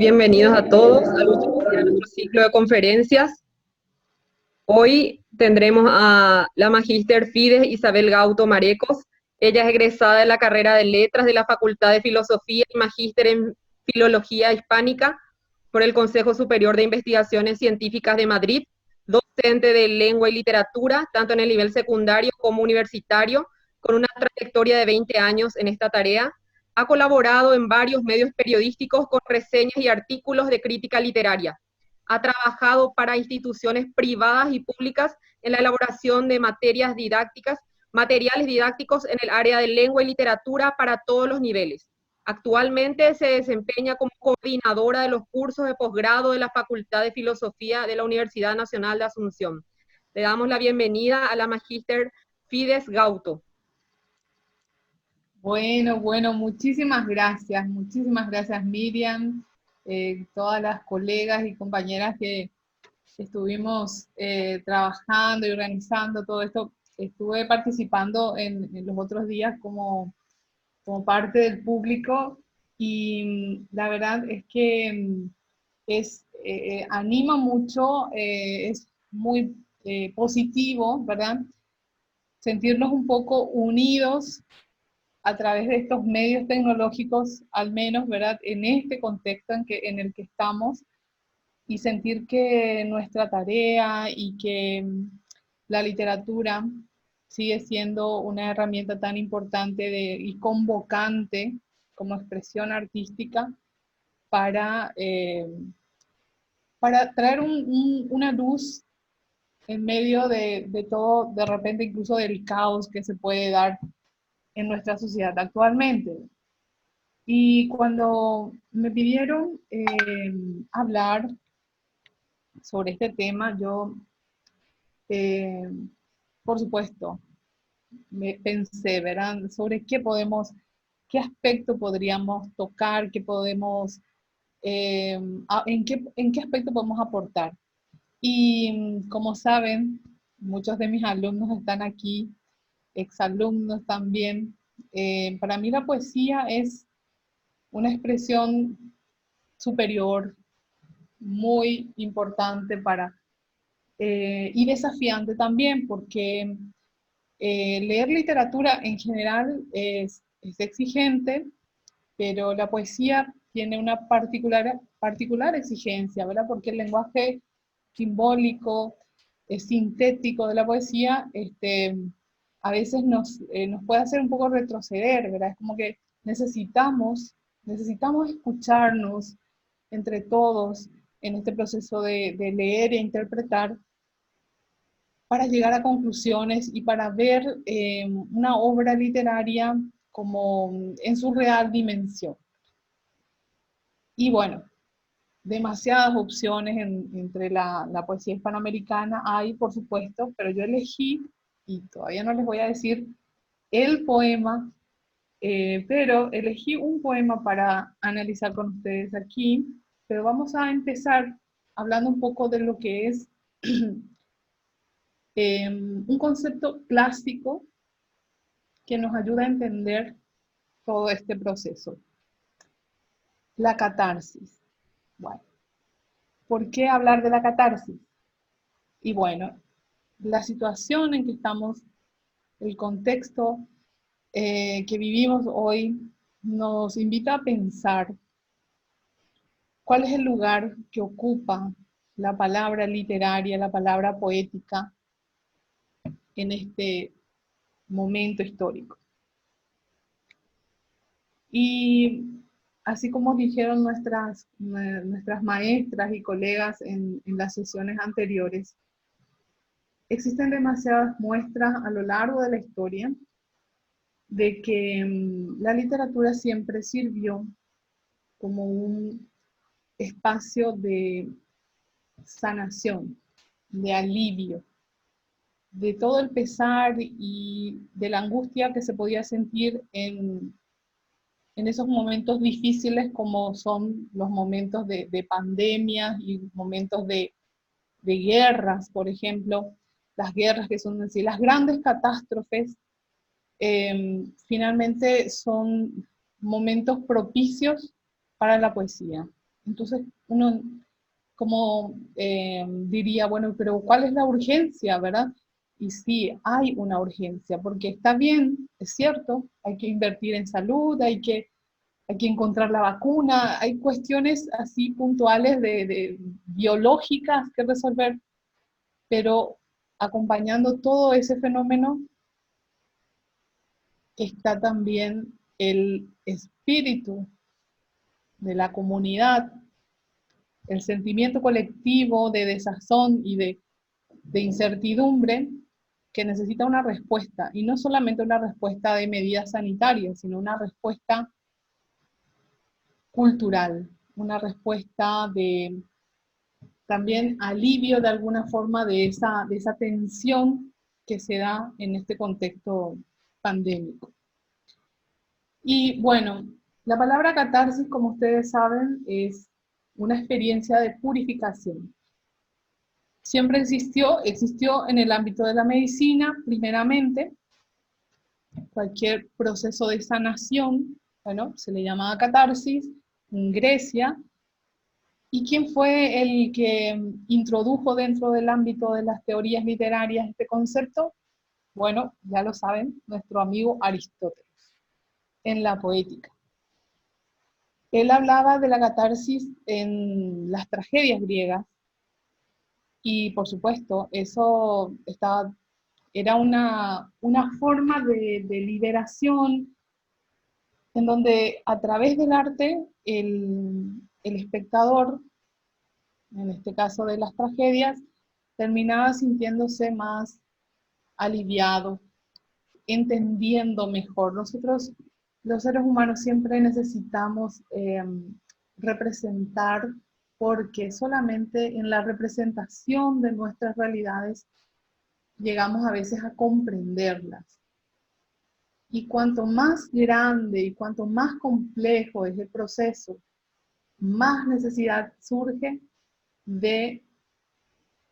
Bienvenidos a todos a nuestro ciclo de conferencias. Hoy tendremos a la magíster Fides Isabel Gauto Marecos. Ella es egresada de la carrera de Letras de la Facultad de Filosofía y magíster en Filología Hispánica por el Consejo Superior de Investigaciones Científicas de Madrid, docente de Lengua y Literatura, tanto en el nivel secundario como universitario, con una trayectoria de 20 años en esta tarea. Ha colaborado en varios medios periodísticos con reseñas y artículos de crítica literaria. Ha trabajado para instituciones privadas y públicas en la elaboración de materiales didácticos en el área de lengua y literatura para todos los niveles. Actualmente se desempeña como coordinadora de los cursos de posgrado de la Facultad de Filosofía de la Universidad Nacional de Asunción. Le damos la bienvenida a la magíster Fides Gauto. Bueno, muchísimas gracias Miriam, todas las colegas y compañeras que estuvimos trabajando y organizando todo esto. Estuve participando en los otros días como parte del público y la verdad es que anima mucho, es muy positivo, ¿verdad? Sentirnos un poco unidos a través de estos medios tecnológicos, al menos, ¿verdad?, en este contexto en el que estamos, y sentir que nuestra tarea y que la literatura sigue siendo una herramienta tan importante y convocante como expresión artística para traer una luz en medio de todo, de repente incluso del caos que se puede dar en nuestra sociedad actualmente. Y cuando me pidieron hablar sobre este tema, yo, eh, por supuesto, me pensé, ¿verdad?, sobre qué aspecto podríamos tocar, en qué aspecto podemos aportar. Y como saben, muchos de mis alumnos están aquí, exalumnos también. Para mí la poesía es una expresión superior, muy importante y desafiante también, porque leer literatura en general es exigente, pero la poesía tiene una particular exigencia, ¿verdad? Porque el lenguaje simbólico, sintético de la poesía, a veces nos puede hacer un poco retroceder, ¿verdad? Es como que necesitamos escucharnos entre todos en este proceso de leer e interpretar para llegar a conclusiones y para ver una obra literaria como en su real dimensión. Y bueno, demasiadas opciones entre la poesía hispanoamericana hay, por supuesto, pero yo elegí, y todavía no les voy a decir el poema, pero elegí un poema para analizar con ustedes aquí, pero vamos a empezar hablando un poco de lo que es un concepto clásico que nos ayuda a entender todo este proceso. La catarsis. Bueno, ¿por qué hablar de la catarsis? Y bueno, la situación en que estamos, el contexto que vivimos hoy, nos invita a pensar cuál es el lugar que ocupa la palabra literaria, la palabra poética en este momento histórico. Y así como dijeron nuestras maestras y colegas en las sesiones anteriores, existen demasiadas muestras a lo largo de la historia de que la literatura siempre sirvió como un espacio de sanación, de alivio, de todo el pesar y de la angustia que se podía sentir en esos momentos difíciles como son los momentos de pandemias y momentos de guerras, por ejemplo, las guerras que son así, las grandes catástrofes, finalmente son momentos propicios para la poesía. Entonces uno como diría, bueno, pero ¿cuál es la urgencia, verdad? Y sí, hay una urgencia, porque está bien, es cierto, hay que invertir en salud, hay que encontrar la vacuna, hay cuestiones así puntuales de biológicas que resolver, pero acompañando todo ese fenómeno está también el espíritu de la comunidad, el sentimiento colectivo de desazón y de incertidumbre que necesita una respuesta, y no solamente una respuesta de medidas sanitarias, sino una respuesta cultural, una respuesta de también alivio de alguna forma de esa tensión que se da en este contexto pandémico. Y bueno, la palabra catarsis, como ustedes saben, es una experiencia de purificación. Siempre existió en el ámbito de la medicina, primeramente, cualquier proceso de sanación, bueno, se le llamaba catarsis, en Grecia. ¿Y quién fue el que introdujo dentro del ámbito de las teorías literarias este concepto? Bueno, ya lo saben, nuestro amigo Aristóteles, en la poética. Él hablaba de la catarsis en las tragedias griegas, y por supuesto, eso era una forma de liberación en donde a través del arte el espectador, en este caso de las tragedias, terminaba sintiéndose más aliviado, entendiendo mejor. Nosotros, los seres humanos, siempre necesitamos representar, porque solamente en la representación de nuestras realidades llegamos a veces a comprenderlas. Y cuanto más grande y cuanto más complejo es el proceso, más necesidad surge de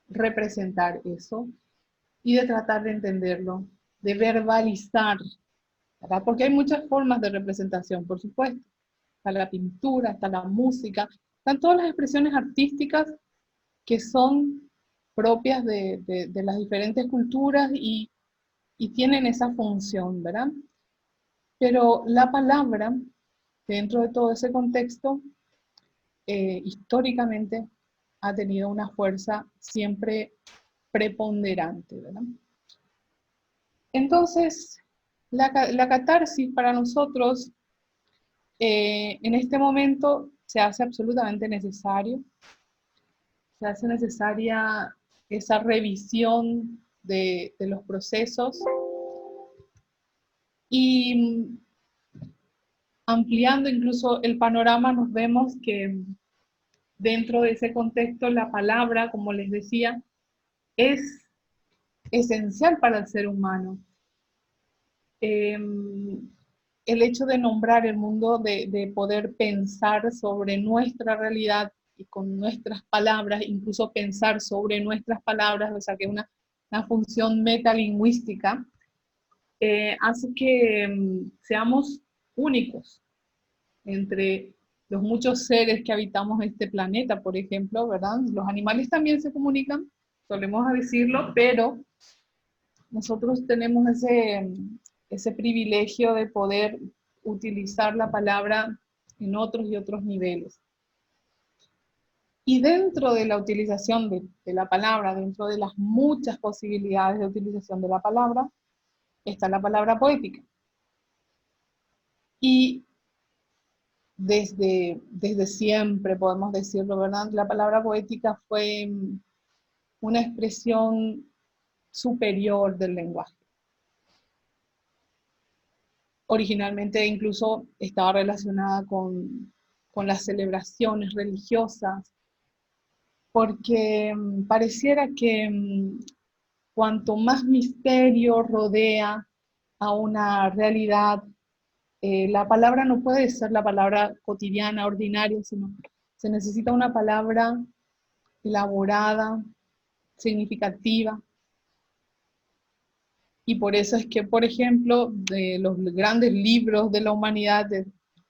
representar eso y de tratar de entenderlo, de verbalizar, ¿verdad? Porque hay muchas formas de representación, por supuesto. Está la pintura, está la música, están todas las expresiones artísticas que son propias de las diferentes culturas y tienen esa función, ¿verdad? Pero la palabra, dentro de todo ese contexto, históricamente ha tenido una fuerza siempre preponderante, ¿verdad? Entonces, la catarsis para nosotros en este momento se hace absolutamente necesario, se hace necesaria esa revisión de los procesos y ampliando incluso el panorama nos vemos que dentro de ese contexto la palabra, como les decía, es esencial para el ser humano. El hecho de nombrar el mundo, de poder pensar sobre nuestra realidad y con nuestras palabras, incluso pensar sobre nuestras palabras, o sea que es una función metalingüística, hace que seamos únicos entre los muchos seres que habitamos este planeta, por ejemplo, ¿verdad? Los animales también se comunican, solemos decirlo, pero nosotros tenemos ese privilegio de poder utilizar la palabra en otros y otros niveles. Y dentro de la utilización de la palabra, dentro de las muchas posibilidades de utilización de la palabra, está la palabra poética. Y desde siempre, podemos decirlo, ¿verdad? La palabra poética fue una expresión superior del lenguaje. Originalmente incluso estaba relacionada con las celebraciones religiosas, porque pareciera que cuanto más misterio rodea a una realidad, la palabra no puede ser la palabra cotidiana, ordinaria, sino se necesita una palabra elaborada, significativa. Y por eso es que, por ejemplo, de los grandes libros de la humanidad,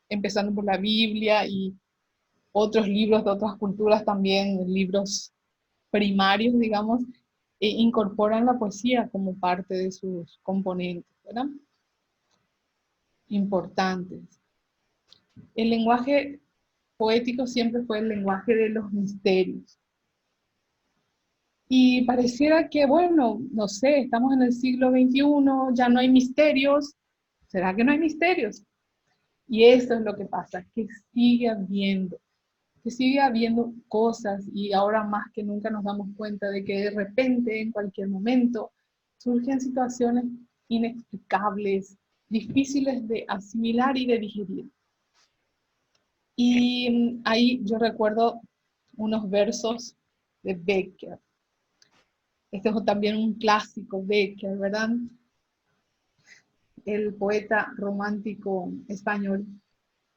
empezando por la Biblia y otros libros de otras culturas también, libros primarios, digamos, incorporan la poesía como parte de sus componentes, ¿verdad? Importantes. El lenguaje poético siempre fue el lenguaje de los misterios. Y pareciera que, bueno, no sé, estamos en el siglo XXI, ya no hay misterios. ¿Será que no hay misterios? Y eso es lo que pasa, que sigue habiendo cosas y ahora más que nunca nos damos cuenta de que de repente, en cualquier momento, surgen situaciones inexplicables, difíciles de asimilar y de digerir. Y ahí yo recuerdo unos versos de Becker. Este es también un clásico, Becker, ¿verdad? El poeta romántico español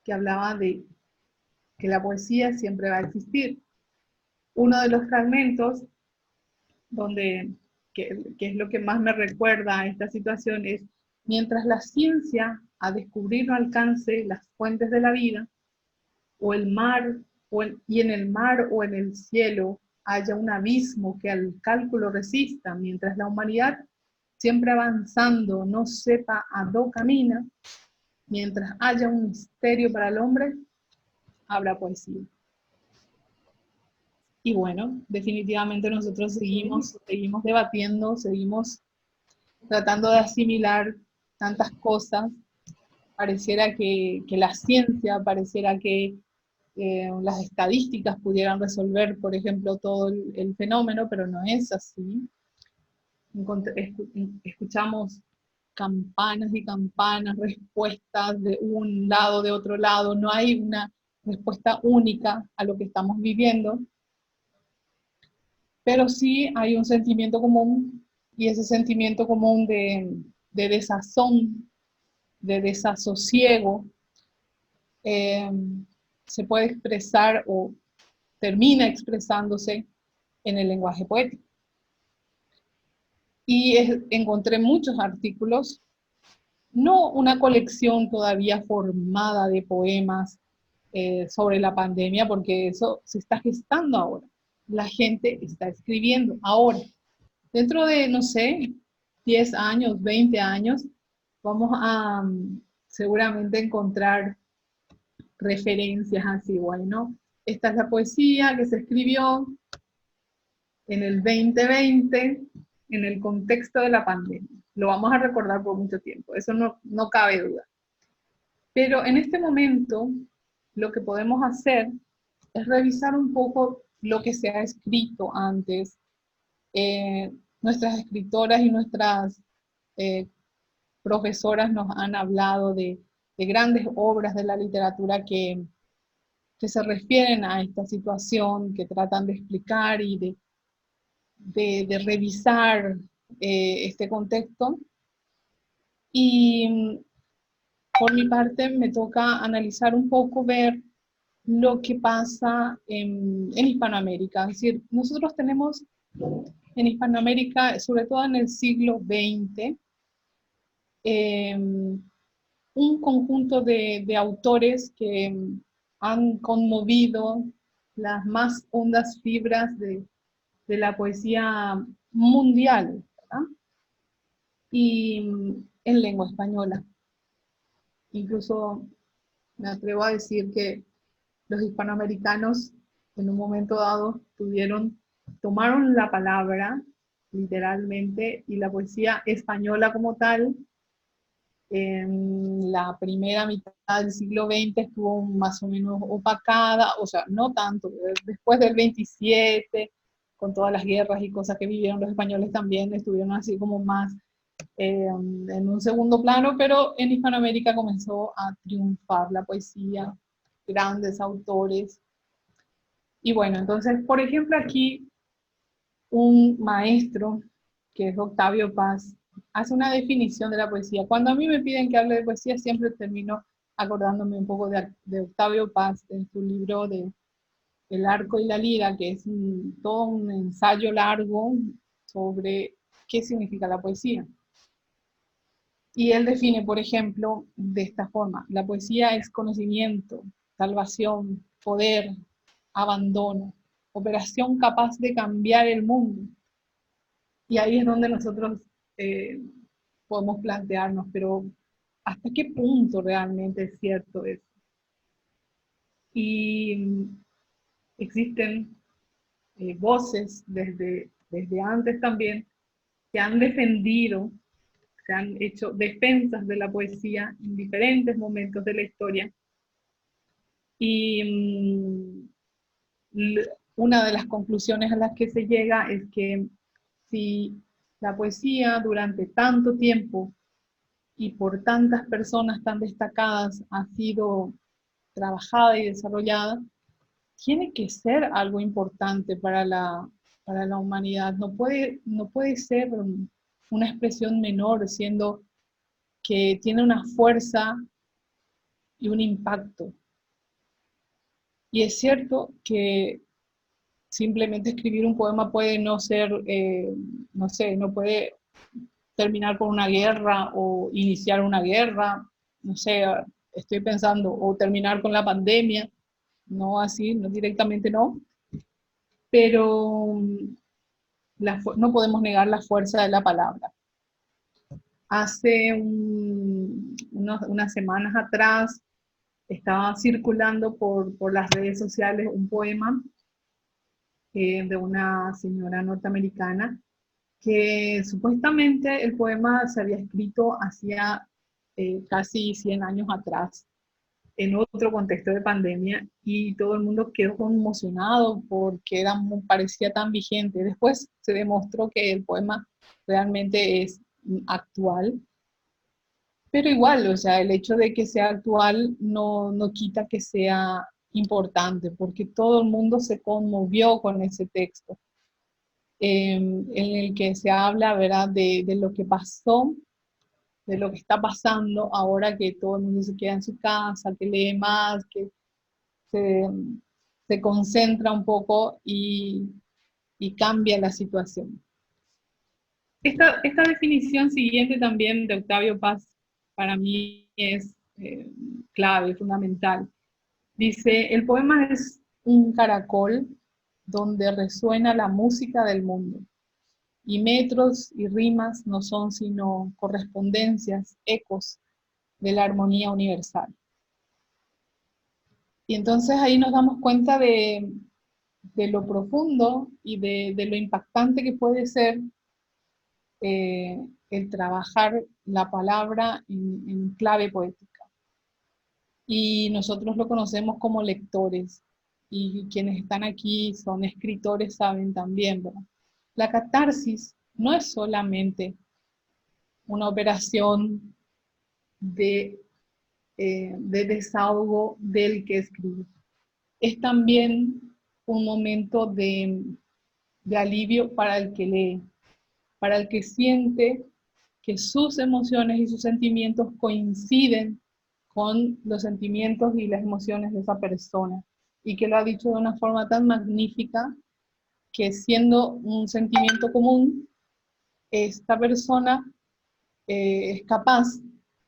que hablaba de que la poesía siempre va a existir. Uno de los fragmentos donde, que es lo que más me recuerda a esta situación, es: mientras la ciencia a descubrir no alcance las fuentes de la vida, o el mar, y en el mar o en el cielo haya un abismo que al cálculo resista, mientras la humanidad, siempre avanzando, no sepa a dónde camina, mientras haya un misterio para el hombre, habrá poesía. Y bueno, definitivamente nosotros seguimos debatiendo, seguimos tratando de asimilar tantas cosas. Pareciera que la ciencia, pareciera que las estadísticas pudieran resolver, por ejemplo, todo el fenómeno, pero no es así. Escuchamos campanas y campanas, respuestas de un lado, de otro lado, no hay una respuesta única a lo que estamos viviendo, pero sí hay un sentimiento común, y ese sentimiento común de desazón, de desasosiego, eh, se puede expresar o termina expresándose en el lenguaje poético. Y encontré muchos artículos, no una colección todavía formada de poemas sobre la pandemia, porque eso se está gestando ahora. La gente está escribiendo ahora. Dentro de, no sé, 10 años, 20 años, vamos a seguramente encontrar referencias así, bueno, esta es la poesía que se escribió en el 2020 en el contexto de la pandemia. Lo vamos a recordar por mucho tiempo, eso no cabe duda. Pero en este momento, lo que podemos hacer es revisar un poco lo que se ha escrito antes. Nuestras escritoras y nuestras eh, profesoras nos han hablado de grandes obras de la literatura que se refieren a esta situación, que tratan de explicar y de revisar este contexto. Y por mi parte me toca analizar un poco, ver lo que pasa en Hispanoamérica. Es decir, nosotros tenemos en Hispanoamérica, sobre todo en el siglo XX, un conjunto de autores que han conmovido las más hondas fibras de la poesía mundial, ¿verdad? Y en lengua española. Incluso me atrevo a decir que los hispanoamericanos en un momento dado tomaron la palabra literalmente, y la poesía española como tal en la primera mitad del siglo XX estuvo más o menos opacada, o sea, no tanto, después del 27, con todas las guerras y cosas que vivieron los españoles, también estuvieron así como más en un segundo plano, pero en Hispanoamérica comenzó a triunfar la poesía, grandes autores. Y bueno, entonces, por ejemplo, aquí un maestro, que es Octavio Paz, hace una definición de la poesía. Cuando a mí me piden que hable de poesía, siempre termino acordándome un poco de Octavio Paz, en su libro de El arco y la lira, que es todo un ensayo largo sobre qué significa la poesía. Y él define, por ejemplo, de esta forma: la poesía es conocimiento, salvación, poder, abandono, operación capaz de cambiar el mundo. Y ahí es donde nosotros podemos plantearnos, pero ¿hasta qué punto realmente es cierto eso? Y existen voces desde antes también que han defendido, se han hecho defensas de la poesía en diferentes momentos de la historia. Y una de las conclusiones a las que se llega es que si la poesía durante tanto tiempo y por tantas personas tan destacadas ha sido trabajada y desarrollada, tiene que ser algo importante para la humanidad. No puede ser una expresión menor, siendo que tiene una fuerza y un impacto. Y es cierto que simplemente escribir un poema puede no ser, no sé, no puede terminar con una guerra o iniciar una guerra, no sé, estoy pensando, o terminar con la pandemia, no así, no directamente no, pero no podemos negar la fuerza de la palabra. Hace unas semanas atrás estaba circulando por las redes sociales un poema de una señora norteamericana que supuestamente el poema se había escrito hacía casi 100 años atrás, en otro contexto de pandemia, y todo el mundo quedó conmocionado porque parecía tan vigente. Después se demostró que el poema realmente es actual, pero igual, o sea, el hecho de que sea actual no quita que sea importante, porque todo el mundo se conmovió con ese texto, en el que se habla, ¿verdad?, de lo que pasó, de lo que está pasando ahora que todo el mundo se queda en su casa, que lee más, que se, se concentra un poco y cambia la situación. Esta definición siguiente también de Octavio Paz para mí es clave, fundamental. Dice, el poema es un caracol donde resuena la música del mundo, y metros y rimas no son sino correspondencias, ecos de la armonía universal. Y entonces ahí nos damos cuenta de lo profundo y de lo impactante que puede ser el trabajar la palabra en clave poética. Y nosotros lo conocemos como lectores, y quienes están aquí son escritores, saben también, ¿verdad? La catarsis no es solamente una operación de desahogo del que escribe, es también un momento de alivio para el que lee, para el que siente que sus emociones y sus sentimientos coinciden con los sentimientos y las emociones de esa persona, y que lo ha dicho de una forma tan magnífica que, siendo un sentimiento común, esta persona es capaz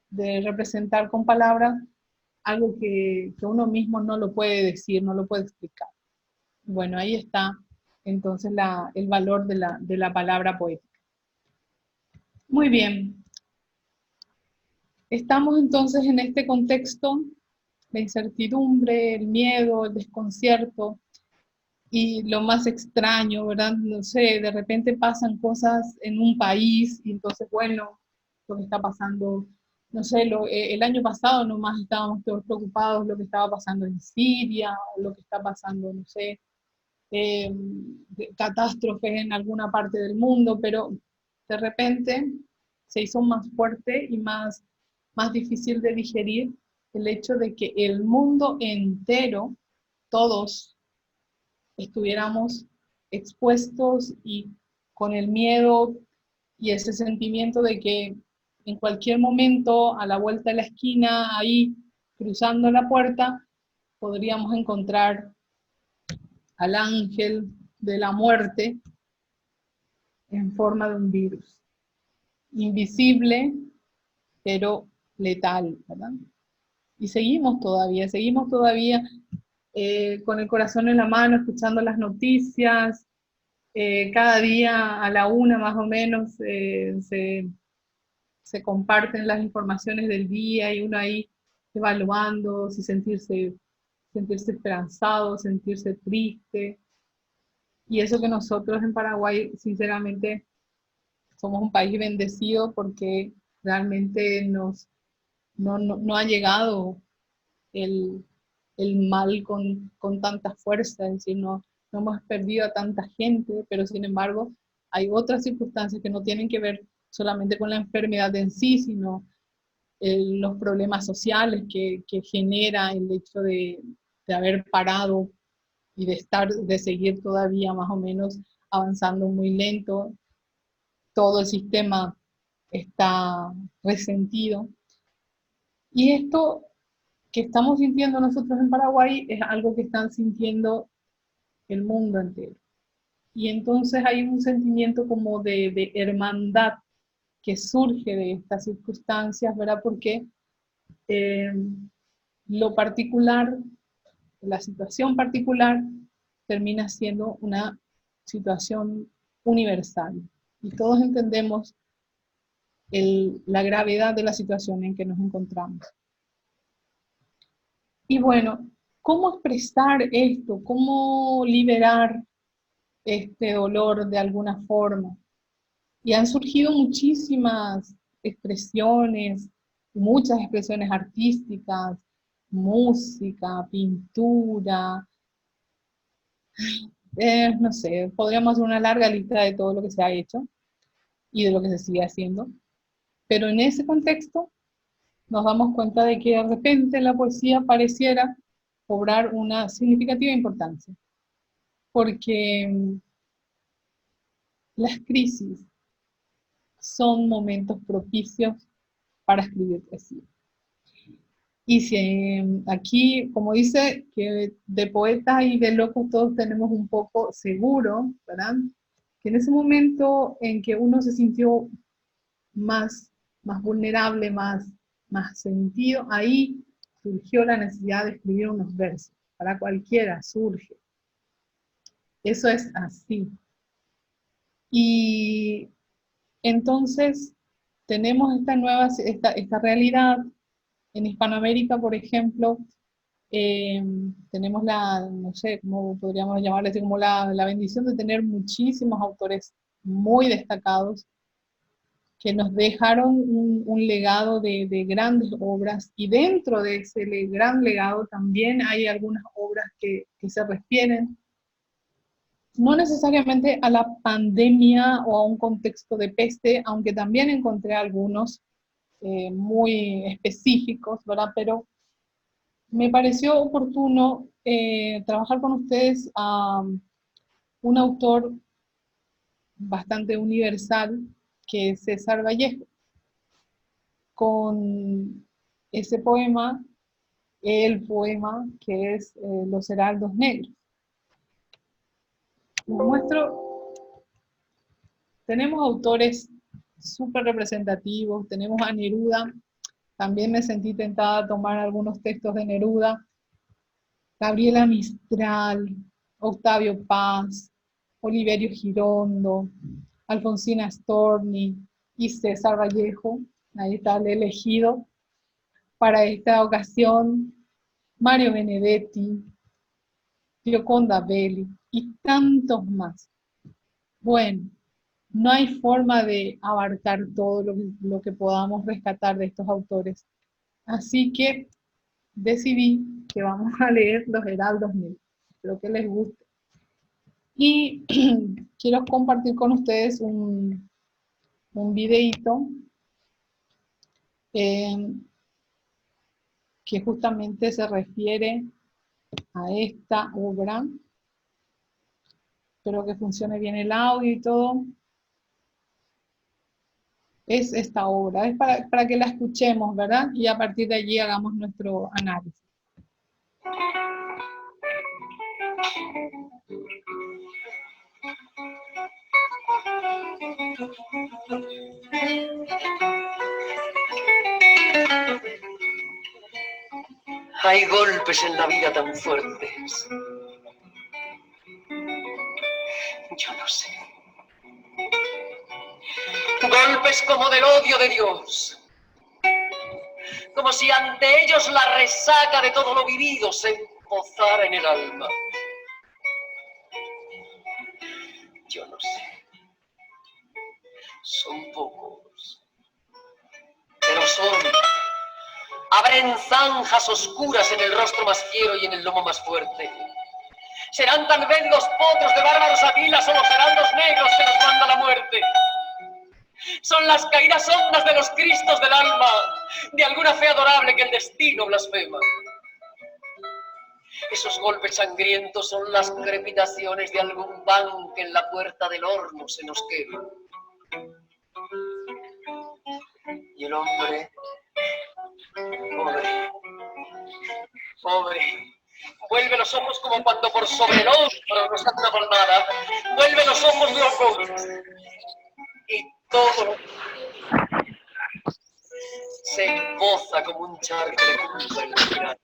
de representar con palabras algo que uno mismo no lo puede decir, no lo puede explicar. Bueno, ahí está entonces el valor de la palabra poética. Muy bien. Estamos entonces en este contexto de incertidumbre, el miedo, el desconcierto y lo más extraño, ¿verdad? No sé, de repente pasan cosas en un país y entonces, bueno, lo que está pasando, no sé, el año pasado nomás estábamos todos preocupados lo que estaba pasando en Siria, o lo que está pasando, no sé, catástrofes en alguna parte del mundo, pero de repente se hizo más fuerte y más difícil de digerir el hecho de que el mundo entero, todos, estuviéramos expuestos y con el miedo y ese sentimiento de que en cualquier momento, a la vuelta de la esquina, ahí cruzando la puerta, podríamos encontrar al ángel de la muerte en forma de un virus, invisible, pero letal, ¿verdad? Y seguimos todavía con el corazón en la mano, escuchando las noticias. Cada día a la una más o menos se comparten las informaciones del día y uno ahí evaluando si sentirse esperanzado, sentirse triste. Y eso que nosotros en Paraguay, sinceramente, somos un país bendecido porque realmente no ha llegado el, el mal con tanta fuerza, es decir, no hemos perdido a tanta gente, pero sin embargo hay otras circunstancias que no tienen que ver solamente con la enfermedad en sí, sino los problemas sociales que genera el hecho de haber parado y de seguir todavía más o menos avanzando muy lento. Todo el sistema está resentido. Y esto que estamos sintiendo nosotros en Paraguay es algo que están sintiendo el mundo entero. Y entonces hay un sentimiento como de hermandad que surge de estas circunstancias, ¿verdad? Porque eh, lo particular, la situación particular, termina siendo una situación universal. Y todos entendemos la gravedad de la situación en que nos encontramos. Y bueno, ¿cómo expresar esto? ¿Cómo liberar este dolor de alguna forma? Y han surgido muchísimas expresiones, muchas expresiones artísticas, música, pintura, no sé, podríamos hacer una larga lista de todo lo que se ha hecho y de lo que se sigue haciendo, pero en ese contexto nos damos cuenta de que de repente la poesía pareciera cobrar una significativa importancia, porque las crisis son momentos propicios para escribir poesía. Y si aquí, como dice, que de poetas y de locos todos tenemos un poco seguro, ¿verdad? Que en ese momento en que uno se sintió más vulnerable, más sentido, ahí surgió la necesidad de escribir unos versos. Para cualquiera surge. Eso es así. Y entonces tenemos esta realidad. En Hispanoamérica, por ejemplo, tenemos no sé, cómo podríamos llamarle, así como la bendición de tener muchísimos autores muy destacados que nos dejaron un legado de grandes obras, y dentro de ese gran legado también hay algunas obras que se refieren no necesariamente a la pandemia o a un contexto de peste, aunque también encontré algunos muy específicos, ¿verdad? Pero me pareció oportuno trabajar con ustedes a un autor bastante universal, que es César Vallejo, con ese poema, el poema que es Los Heraldos Negros. Les muestro, tenemos autores súper representativos, tenemos a Neruda, también me sentí tentada a tomar algunos textos de Neruda, Gabriela Mistral, Octavio Paz, Oliverio Girondo, Alfonsina Storni y César Vallejo. Ahí está el elegido para esta ocasión, Mario Benedetti, Gioconda Belli y tantos más. Bueno, no hay forma de abarcar todo lo que podamos rescatar de estos autores. Así que decidí que vamos a leer Los Heraldos Negros. Espero que les guste. Y quiero compartir con ustedes un videíto que justamente se refiere a esta obra. Espero que funcione bien el audio y todo. Es esta obra, es para que la escuchemos, ¿verdad? Y a partir de allí hagamos nuestro análisis. Hay golpes en la vida tan fuertes. Yo no sé. Golpes como del odio de Dios. Como si ante ellos la resaca de todo lo vivido se empozara en el alma. Yo no sé. Son pocos. Pero son. Abren zanjas oscuras en el rostro más fiero y en el lomo más fuerte. ¿Serán tal vez los potros de bárbaros águilas o los heraldos negros que nos manda la muerte? Son las caídas hondas de los cristos del alma, de alguna fe adorable que el destino blasfema. Esos golpes sangrientos son las crepitaciones de algún pan que en la puerta del horno se nos quema. Y el hombre, pobre, vuelve los ojos como cuando por sobre el hombro nos da una palmada, vuelve los ojos locos y todo se emboza como un charco de punta en la mirada.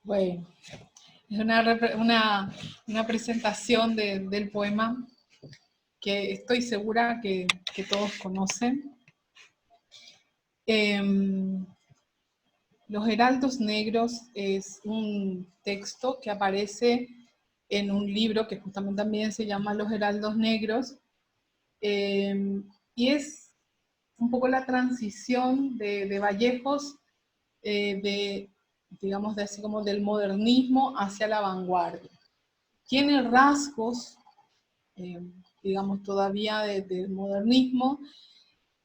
Bueno, es una presentación del poema que estoy segura que todos conocen. Los Heraldos Negros es un texto que aparece en un libro que justamente también se llama Los Heraldos Negros, y es un poco la transición de Vallejos, digamos, así como del modernismo hacia la vanguardia. Tiene rasgos, digamos, todavía del modernismo,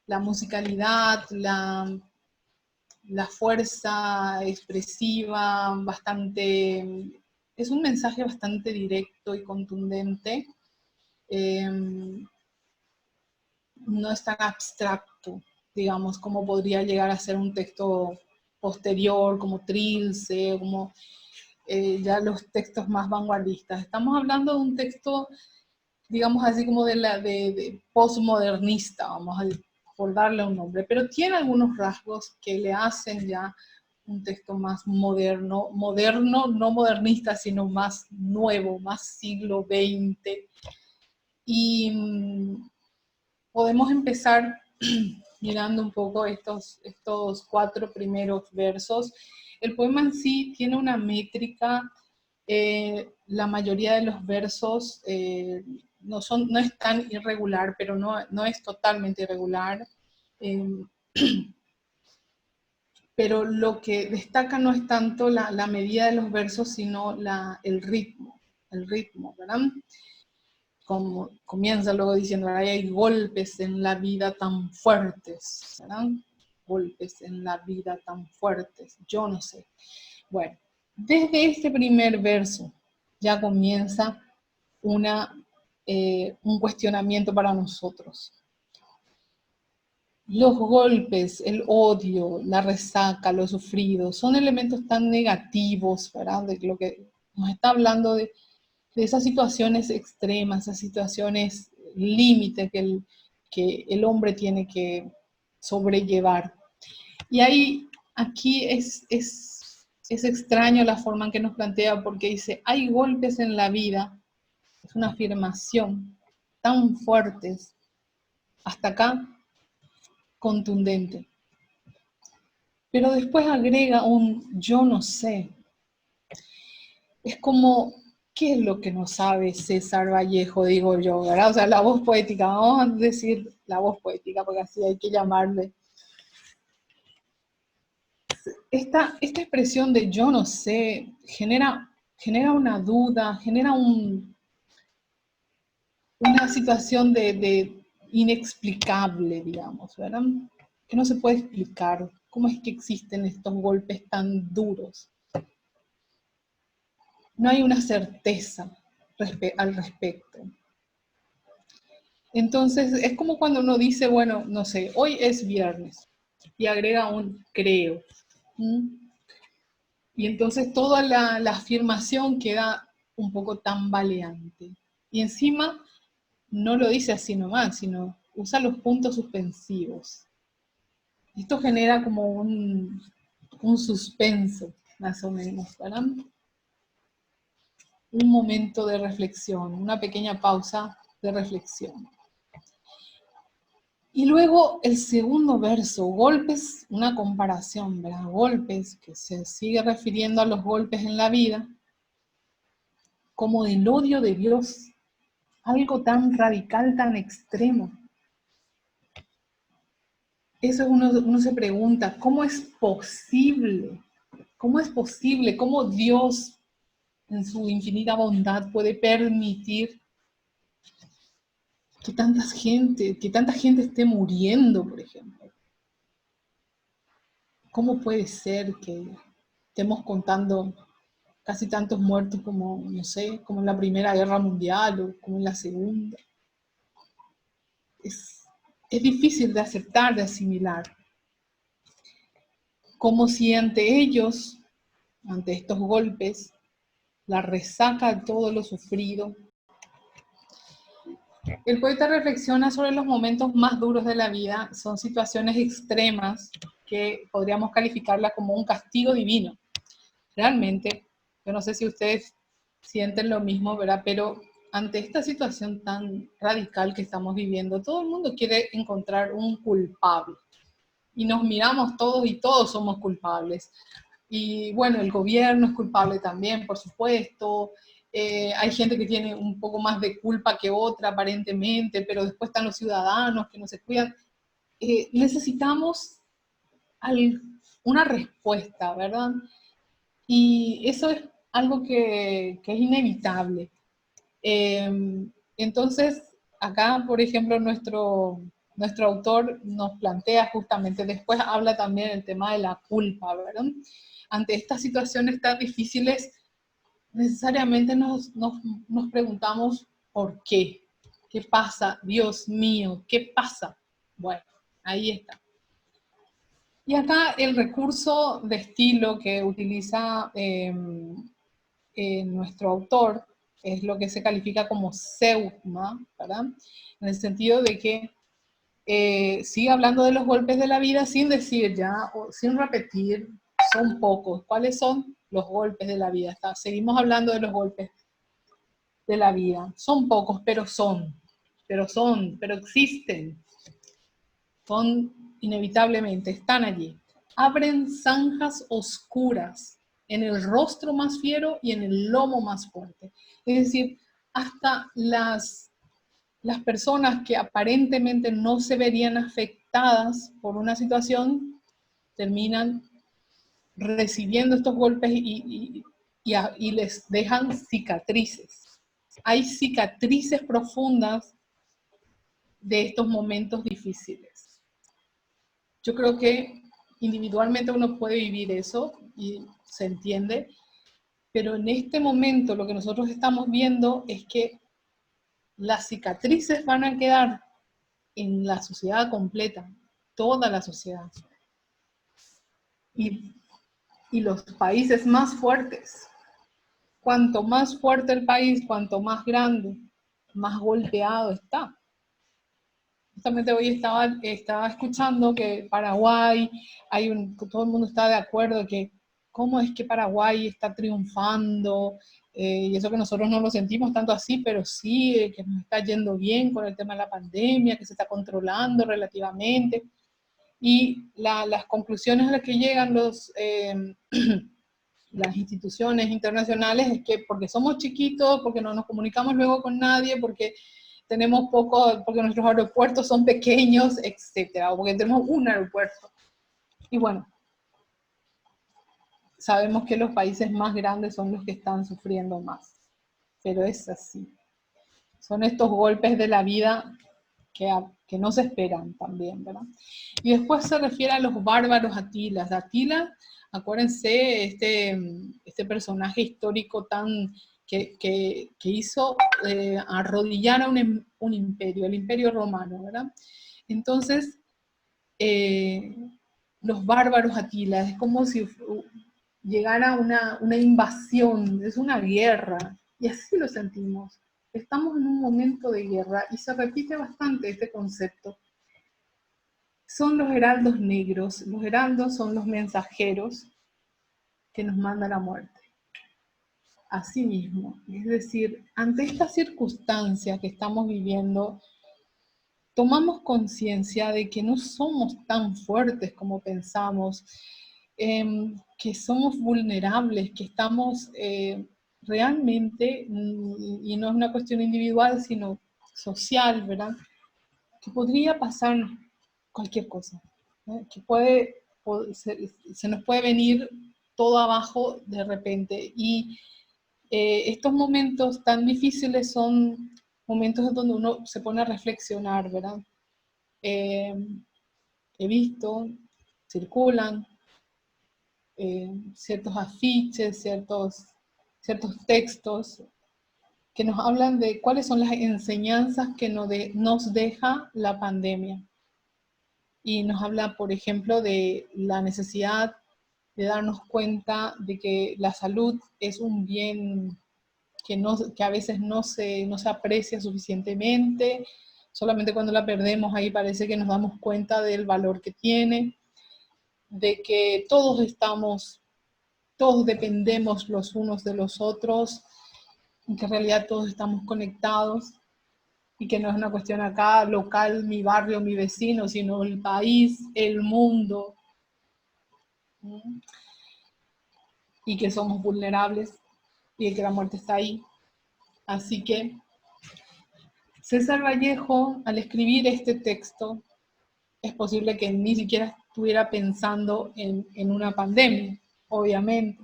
la musicalidad, la fuerza expresiva, es un mensaje bastante directo y contundente. No es tan abstracto, digamos, como podría llegar a ser un texto posterior, como Trilce, como ya los textos más vanguardistas. Estamos hablando de un texto, digamos así como de postmodernista, por darle un nombre, pero tiene algunos rasgos que le hacen ya un texto más moderno, no modernista, sino más nuevo, más siglo XX. Y podemos empezar mirando un poco estos 4 primeros versos. El poema en sí tiene una métrica, la mayoría de los versos no es tan irregular, pero no es totalmente irregular. Pero lo que destaca no es tanto la medida de los versos, sino el ritmo, ¿verdad? Como comienza luego diciendo, hay golpes en la vida tan fuertes, ¿verdad? Golpes en la vida tan fuertes, yo no sé. Bueno, desde este primer verso ya comienza un cuestionamiento para nosotros. Los golpes, el odio, la resaca, lo sufrido, son elementos tan negativos, ¿verdad? De lo que nos está hablando de esas situaciones extremas, esas situaciones límite que el hombre tiene que sobrellevar. Y aquí es extraño la forma en que nos plantea, porque dice, hay golpes en la vida, es una afirmación tan fuertes, hasta acá contundente. Pero después agrega un yo no sé. Es como, ¿qué es lo que no sabe César Vallejo, digo yo, ¿verdad? O sea, la voz poética, vamos a decir la voz poética, porque así hay que llamarle. Esta expresión de yo no sé genera una duda, genera una situación de inexplicable, digamos, ¿verdad? Que no se puede explicar cómo es que existen estos golpes tan duros. No hay una certeza al respecto. Entonces, es como cuando uno dice, bueno, no sé, hoy es viernes, y agrega un creo. Y entonces toda la afirmación queda un poco tambaleante. Y encima no lo dice así nomás, sino usa los puntos suspensivos. Esto genera como un suspenso, más o menos, ¿verdad? Un momento de reflexión, una pequeña pausa de reflexión. Y luego el segundo verso, golpes, una comparación, ¿verdad? Golpes, que se sigue refiriendo a los golpes en la vida, como del odio de Dios, algo tan radical, tan extremo. Eso es uno se pregunta, ¿cómo es posible? ¿Cómo es posible? ¿Cómo Dios, en su infinita bondad, puede permitir que tanta gente esté muriendo, por ejemplo? ¿Cómo puede ser que estemos contando casi tantos muertos como, no sé, como en la Primera Guerra Mundial o como en la Segunda? Es difícil de aceptar, de asimilar. Como si ante ellos, ante estos golpes, la resaca de todo lo sufrido. El poeta reflexiona sobre los momentos más duros de la vida, son situaciones extremas que podríamos calificarlas como un castigo divino. Realmente, yo no sé si ustedes sienten lo mismo, ¿verdad? Pero ante esta situación tan radical que estamos viviendo, todo el mundo quiere encontrar un culpable. Y nos miramos todos y todos somos culpables. Y bueno, el gobierno es culpable también, por supuesto. Hay gente que tiene un poco más de culpa que otra, aparentemente, pero después están los ciudadanos que no se cuidan. Necesitamos una respuesta, ¿verdad? Y eso es algo que es inevitable. Entonces, acá, por ejemplo, nuestro autor nos plantea justamente, después habla también el tema de la culpa, ¿verdad? Ante estas situaciones tan difíciles, necesariamente nos preguntamos ¿por qué? ¿Qué pasa? Dios mío, ¿qué pasa? Bueno, ahí está. Y acá el recurso de estilo que utiliza nuestro autor es lo que se califica como seudma, ¿verdad? En el sentido de que sigue hablando de los golpes de la vida sin decir ya, o sin repetir, son pocos. ¿Cuáles son los golpes de la vida? Seguimos hablando de los golpes de la vida. Son pocos, pero existen. Son inevitablemente, están allí. Abren zanjas oscuras en el rostro más fiero y en el lomo más fuerte. Es decir, hasta las personas que aparentemente no se verían afectadas por una situación terminan recibiendo estos golpes y les dejan cicatrices. Hay cicatrices profundas de estos momentos difíciles. Yo creo que individualmente uno puede vivir eso y se entiende, pero en este momento lo que nosotros estamos viendo es que las cicatrices van a quedar en la sociedad completa, toda la sociedad. Y los países más fuertes, cuanto más fuerte el país, cuanto más grande, más golpeado está. Justamente hoy estaba escuchando que Paraguay, todo el mundo está de acuerdo que cómo es que Paraguay está triunfando, y eso que nosotros no lo sentimos tanto así, pero sí, que nos está yendo bien con el tema de la pandemia, que se está controlando relativamente. Y las conclusiones a las que llegan las instituciones internacionales es que porque somos chiquitos, porque no nos comunicamos luego con nadie, porque tenemos poco, porque nuestros aeropuertos son pequeños, etcétera, o porque tenemos un aeropuerto. Y bueno, sabemos que los países más grandes son los que están sufriendo más, pero es así. Son estos golpes de la vida que no se esperan también, ¿verdad? Y después se refiere a los bárbaros Atila, acuérdense, este personaje histórico tan que hizo arrodillar a un imperio, el Imperio Romano, ¿verdad? Entonces, los bárbaros Atila, es como si llegara una invasión, es una guerra, y así lo sentimos. Estamos en un momento de guerra y se repite bastante este concepto. Son los heraldos negros, los heraldos son los mensajeros que nos manda la muerte. Así mismo, es decir, ante esta circunstancia que estamos viviendo, tomamos conciencia de que no somos tan fuertes como pensamos, que somos vulnerables, que estamos realmente, y no es una cuestión individual, sino social, ¿verdad? Que podría pasar cualquier cosa, ¿no? Que se nos puede venir todo abajo de repente. Y estos momentos tan difíciles son momentos donde uno se pone a reflexionar, ¿verdad? He visto, circulan ciertos afiches, ciertos textos que nos hablan de cuáles son las enseñanzas que nos deja la pandemia. Y nos habla, por ejemplo, de la necesidad de darnos cuenta de que la salud es un bien que a veces no se aprecia suficientemente, solamente cuando la perdemos ahí parece que nos damos cuenta del valor que tiene, de que todos dependemos los unos de los otros, y que en realidad todos estamos conectados, y que no es una cuestión acá local, mi barrio, mi vecino, sino el país, el mundo, y que somos vulnerables, y que la muerte está ahí. Así que César Vallejo, al escribir este texto, es posible que ni siquiera estuviera pensando en una pandemia, obviamente.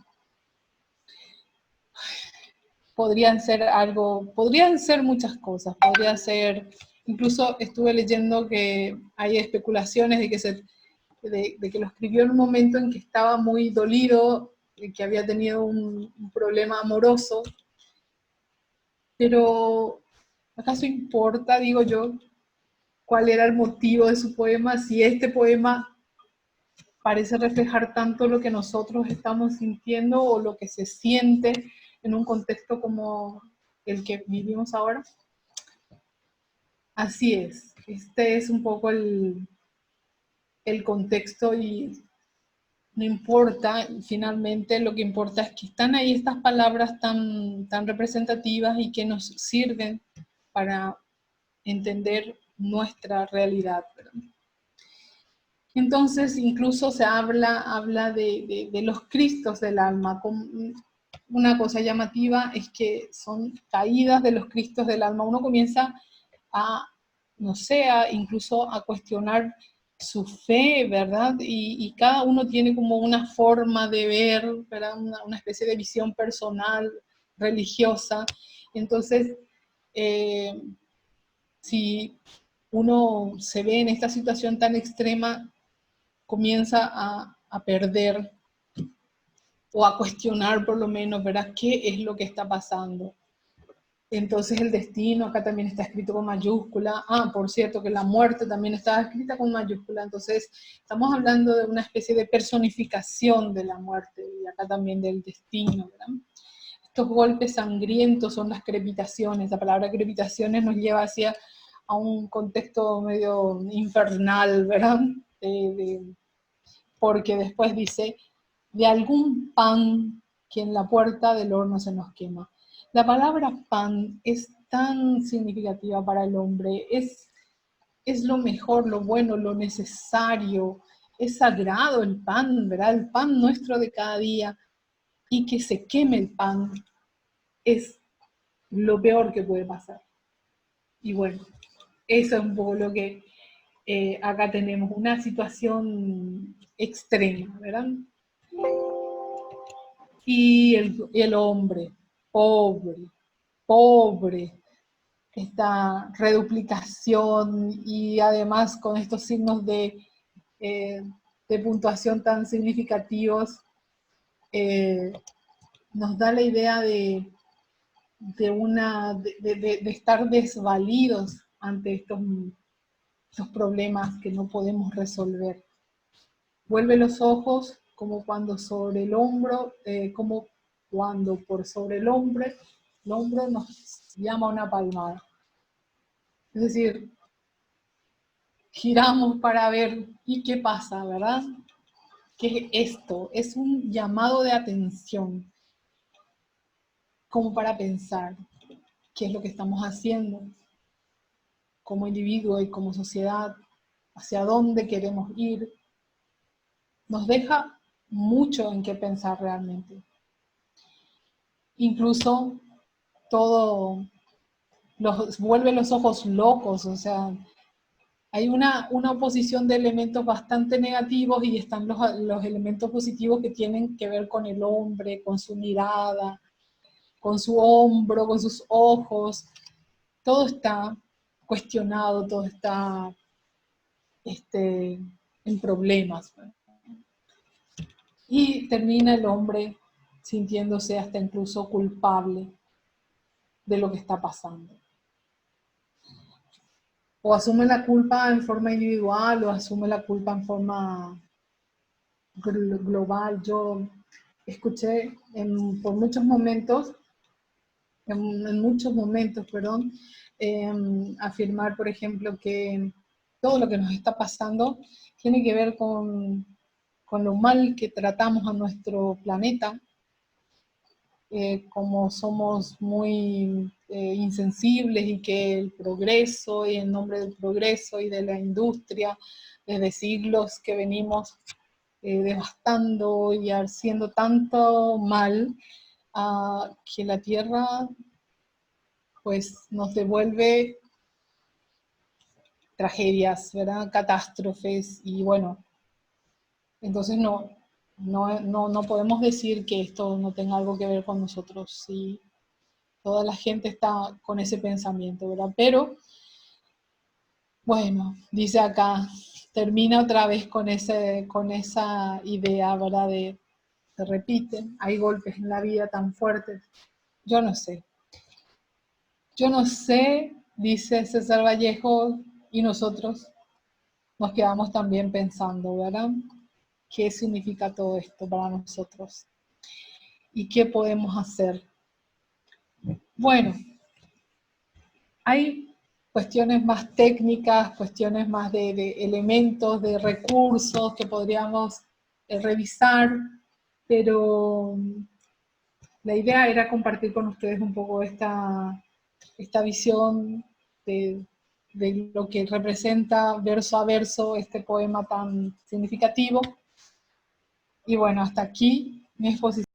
Podrían ser muchas cosas, podría ser, incluso estuve leyendo que hay especulaciones de que lo escribió en un momento en que estaba muy dolido, que había tenido un problema amoroso, pero ¿acaso importa, digo yo, cuál era el motivo de su poema, si este poema parece reflejar tanto lo que nosotros estamos sintiendo o lo que se siente en un contexto como el que vivimos ahora? Así es, este es un poco el contexto, y no importa, finalmente lo que importa es que están ahí estas palabras tan representativas y que nos sirven para entender nuestra realidad, ¿verdad? Entonces incluso se habla de los Cristos del alma. Una cosa llamativa es que son caídas de los Cristos del alma. Uno comienza a, no sé, incluso a cuestionar su fe, ¿verdad? Y cada uno tiene como una forma de ver, ¿verdad? Una especie de visión personal, religiosa. Entonces, si uno se ve en esta situación tan extrema, comienza a perder o a cuestionar por lo menos, ¿verdad? ¿Qué es lo que está pasando? Entonces el destino acá también está escrito con mayúscula. Por cierto, que la muerte también está escrita con mayúscula. Entonces estamos hablando de una especie de personificación de la muerte y acá también del destino, ¿verdad? Estos golpes sangrientos son las crepitaciones. La palabra crepitaciones nos lleva a un contexto medio infernal, ¿verdad? Porque después dice, de algún pan que en la puerta del horno se nos quema. La palabra pan es tan significativa para el hombre, es lo mejor, lo bueno, lo necesario, es sagrado el pan, ¿verdad? El pan nuestro de cada día, y que se queme el pan es lo peor que puede pasar. Y bueno, eso es un poco lo que acá tenemos, una situación extrema, ¿verdad? Y el hombre, pobre, esta reduplicación, y además con estos signos de puntuación tan significativos, nos da la idea de de estar desvalidos ante estos problemas que no podemos resolver. Vuelve los ojos como cuando sobre el hombro, como cuando por sobre el hombro nos llama una palmada. Es decir, giramos para ver, ¿y qué pasa, verdad? ¿Qué es esto? Es un llamado de atención, como para pensar qué es lo que estamos haciendo como individuo y como sociedad, hacia dónde queremos ir. Nos deja mucho en qué pensar realmente. Incluso todo vuelve los ojos locos, o sea, hay una oposición de elementos bastante negativos y están los elementos positivos que tienen que ver con el hombre, con su mirada, con su hombro, con sus ojos. Todo está cuestionado, todo está en problemas. Y termina el hombre sintiéndose hasta incluso culpable de lo que está pasando. O asume la culpa en forma individual o asume la culpa en forma global. Yo escuché por muchos momentos, afirmar, por ejemplo, que todo lo que nos está pasando tiene que ver con lo mal que tratamos a nuestro planeta, como somos muy insensibles y que el progreso y en nombre del progreso y de la industria, desde siglos que venimos devastando y haciendo tanto mal, que la Tierra pues nos devuelve tragedias, ¿verdad? Catástrofes, y bueno, entonces no podemos decir que esto no tenga algo que ver con nosotros, sí, toda la gente está con ese pensamiento, ¿verdad? Pero, bueno, dice acá, termina otra vez con esa idea, ¿verdad? Se repiten, hay golpes en la vida tan fuertes, yo no sé, dice César Vallejo, y nosotros nos quedamos también pensando, ¿verdad? ¿Qué significa todo esto para nosotros? ¿Y qué podemos hacer? Bueno, hay cuestiones más técnicas, cuestiones más de elementos, de recursos que podríamos revisar, pero la idea era compartir con ustedes un poco esta visión de lo que representa verso a verso este poema tan significativo. Y bueno, hasta aquí mi exposición.